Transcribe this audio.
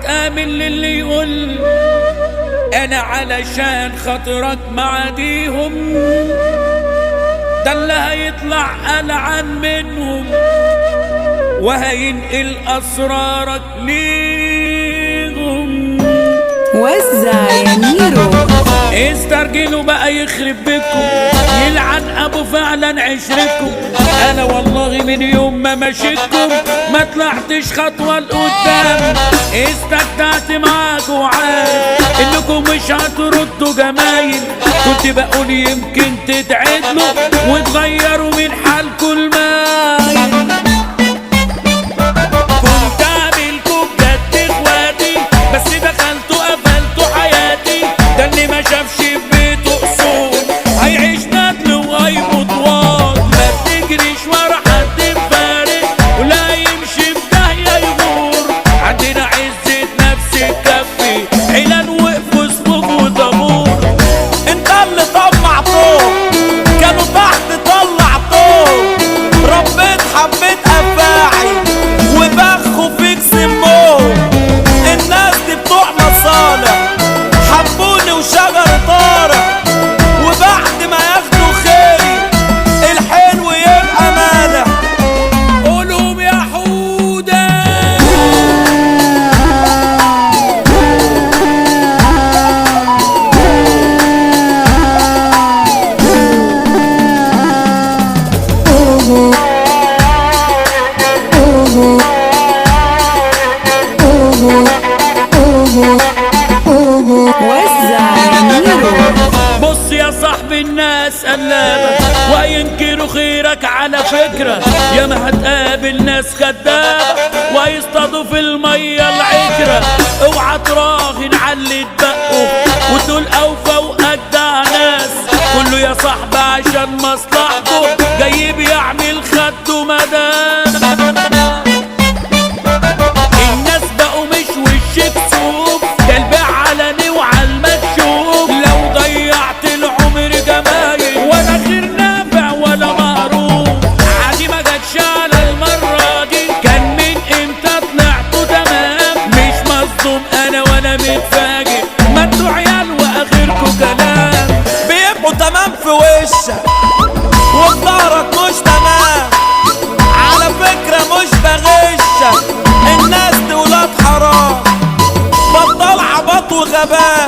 تآمن للي يقول انا علشان خاطرك معاديهم، ده اللي هيطلع ألعن منهم وهينقل أسرارك ليهم. وزع يا نيرو. استرجلوا بقى يخرب بكم، يلعن ابو فعلا عشركم. انا والله من يوم ما مشيتكم ما طلعتش خطوه لقدام. استجدعت معاكم وعارف انكم مش هتردوا جمايل. كنت بقول يمكن تتعدلوا وتغيروا من حالكم المايل. كنت عاملكم بجد اخواتي بس دخلتوا قفلتوا حياتي. ده اللي ما شافش في بيته اصول هيعيش ندل وهيموت واط. ما بتجريش ورا حد مفارق ولا يمشي في داهيه يغور. عندنا عزة نفس تكفي علان وقفوا صفوف وطابور. انت اللي طمعتهم كانوا تحت طلعتهم. ربيت حبيت افاعي وبخوا فيك سموهم. الناس دي بتوع مصالح حبوني وشجر طارق، وبعد ما ياخدوا خيري الحلو يبقى مالح. قولهم يا حودة. وزع يا نيرو. بص يا صاحبي الناس قلابة وينكروا خيرك على فكرة. يا ما هتقابل ناس خدابة ويصطادوا في المية العكرة. اوعى تراهن على اللي اتبقوا وتقول اوفى واجدع ناس. كله يا صاحبي عشان مصلحته جاي بيعمل خده مدام. الناس بقوا مش وش كسوف، ده البيع علني وعلى المكشوف. لو ضيعت العمر جمايل ولا خير نافع ولا معروف. عادي ما جاتش على المرة دي، كان من امتى طلعتوا تمام. مش مصدوم انا وانا متفاجئ، ما انتوا عيال واخركوا كلام. بيبقوا تمام في وشك وفي ظهرك مش تمام. على فكرة مش بغشك، الناس دي ولاد حرام. بطل عبط وغباء.